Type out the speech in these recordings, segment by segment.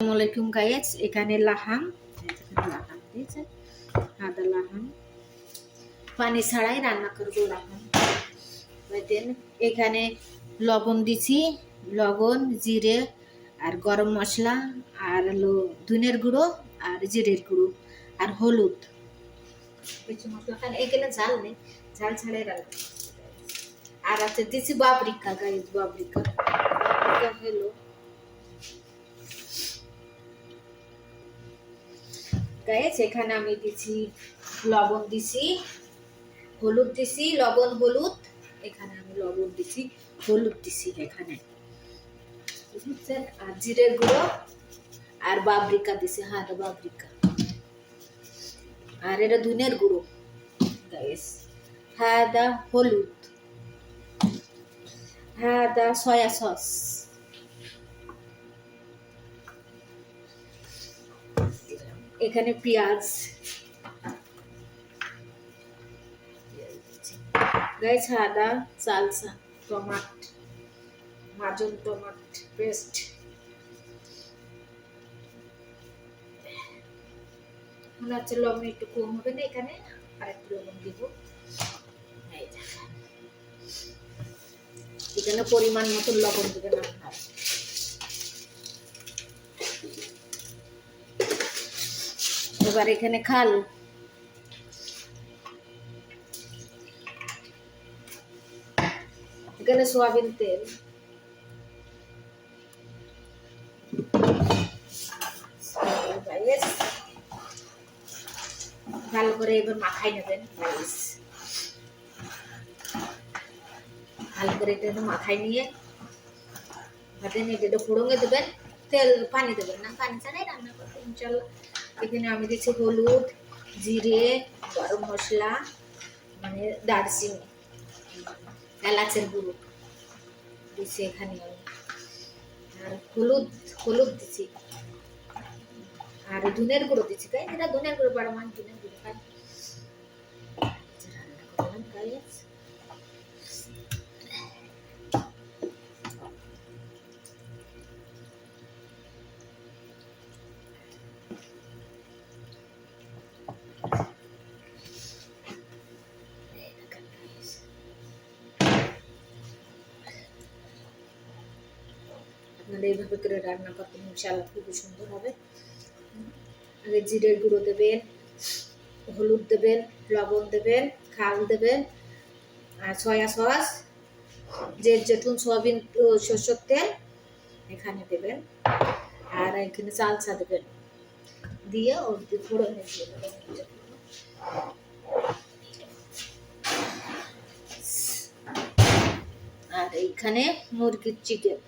আসসালামাইকুম গাইস, এখানে লাহাম দিয়েছে, আদা লাহাম পানি ছাড়াই রান্না করবো। লাহাম এখানে লবণ দিছি, লবণ, জিরে আর গরম মশলা আর হলো ধনের গুঁড়ো আর জিরের গুঁড়ো আর হলুদ। কিছু মশলা এখানে ঝাল নেই, ঝাল ছাড়াই রান্না। আর আছে দিছি বাবরিকা গাইস, বাবরিকা হলো গাইস। এখানে আমি দিছি লবণ, দিছি হলুদ, দিছি লবণ হলুদ। এখানে আমি লবণ দিছি, হলুদ দিছি এখানে, বুঝছেন? আর জিরের গুঁড়ো আর বাবরিকা দিছি, হাদা বাবরিকা। আর এটা ধনের গুঁড়ো গাইস, হাদা হলুদ, হাদা সয়া সস, এখানে পেঁয়াজ গাইস, আদা সালসা, টমাট, মাজন টমাট পেস্ট। মনে হচ্ছে লবণ একটু কম হবে না, এখানে আর একটু লবণ দিব। এখানে পরিমাণ মতো লবণ দিবেন আপনার। এবার এখানে খাল, এখানে সোয়াবিন তেল, ভালো করে এবার মাখাই নেবেন। ভালো করে এটা মাখাই নিয়ে এটা ফোড়নে দেবেন, তেল পানি দেবেন না, পানি ছাড়াই রান্না করবেন ইনশাল্লাহ। এখানে আমি দিচ্ছি হলুদ, জিরে, গরম মশলা মানে দারচিনি, এলাচের গুঁড়ো দিচ্ছি এখানে আমি। আর হলুদ দিচ্ছি আর ধনের গুঁড়ো দিচ্ছি। তাই এটা ধনের গুঁড়ো বড় মান, ধনের গুঁড়ো খাই। রান্না করলাম গাইস। আপনারা এইভাবে করে রান্না করবেন ইনশাআল্লাহ, খুবই সুন্দর হবে। আগে জিরের গুঁড়ো দেবেন, হলুদ দেবেন, লবণ দেবেন, খাল দেবেন আর সয়া সস, জেঠুন, সোয়াবিন, সরষের তেল এখানে দেবেন। আর এখানে সালসা দেবেন, দিয়ে ওর ফোড়নে দিয়ে দেবেন। আর এইখানে মুরগির চিকেন,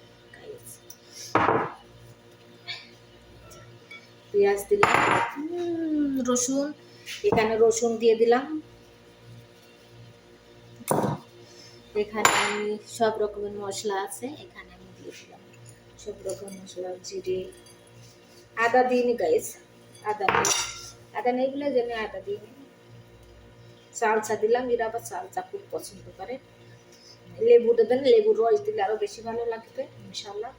পেঁয়াজ দিলাম, রসুন, এখানে রসুন দিয়ে দিলাম। এখানে আমি সব রকমের মশলা আছে, এখানে আমি দিয়ে দিলাম সব রকমের মশলা, জিরে, আদা দিইনি গাইস, আদা নেই বলে যে আদা দিইনি। সালসা দিলাম, এরা আবার সালসা খুব পছন্দ করে। লেবু দেবেন, লেবুর রস দিলে আরো বেশি ভালো লাগবে ইনশাআল্লাহ।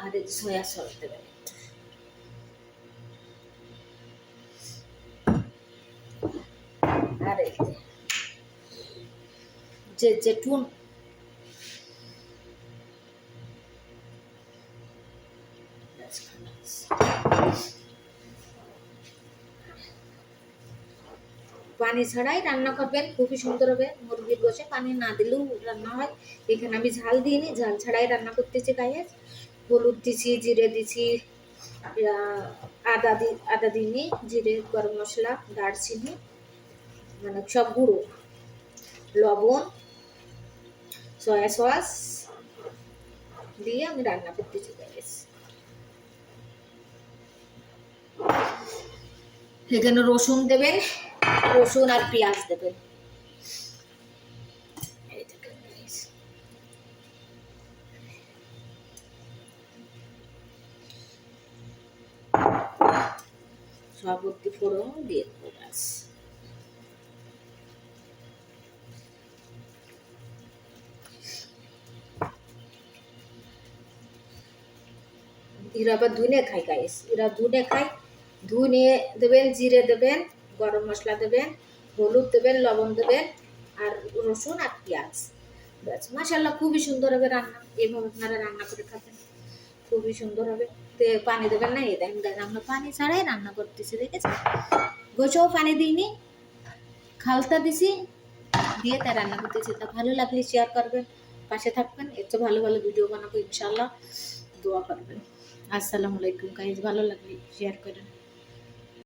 আর এই সয়া সস দেবেন। আর এই যে জেঠুন, পানি ছাড়াই রান্না করবেন, খুবই সুন্দর হবে। মুরগির গোশে পানি না দিলেও রান্না হয়। এখানে আমি ঝাল দিইনি, ঝাল ছাড়াই রান্না করতেছি গাইস। হলুদ দিছি, জিরে দিছি, আদা দিইনি, জিরে, গরম মশলা, দারচিনি মানে সব গুঁড়ো, লবণ, সয়া সস দিয়ে আমি রান্না করতেছি গাইস। এখানে রসুন দেবেন, রসুন আর পেঁয়াজ দেবেন। সবটি ফোড়ন দিয়ে দেবো ব্যাস। এরা আবার ধুনে খায় গাইস, এরা ধুনে খায়। ধুনে দেবেন, জিরে দেবেন, গরম মশলা দেবেন, হলুদ দেবেন, লবণ দেবেন, আর রসুন আর পেঁয়াজ। ব্যাস, মাশাআল্লাহ খুবই সুন্দর হবে রান্না। এইভাবে আপনারা রান্না করে খাবেন, খুবই সুন্দর হবে। পানি দেবেন না, এই দেখেন আমরা পানি ছাড়াই রান্না করতেছি, দেখেছেন? গোছাও পানি দিইনি, খালতা দিছি, দিয়ে তাই রান্না করতেছি। তা ভালো লাগলে শেয়ার করবেন, পাশে থাকবেন, এর চেয়ে ভালো ভালো ভিডিও বানাবো ইনশাল্লাহ, দোয়া করবেন। আসসালামু আলাইকুম গাইজ, ভালো লাগলে শেয়ার করেন।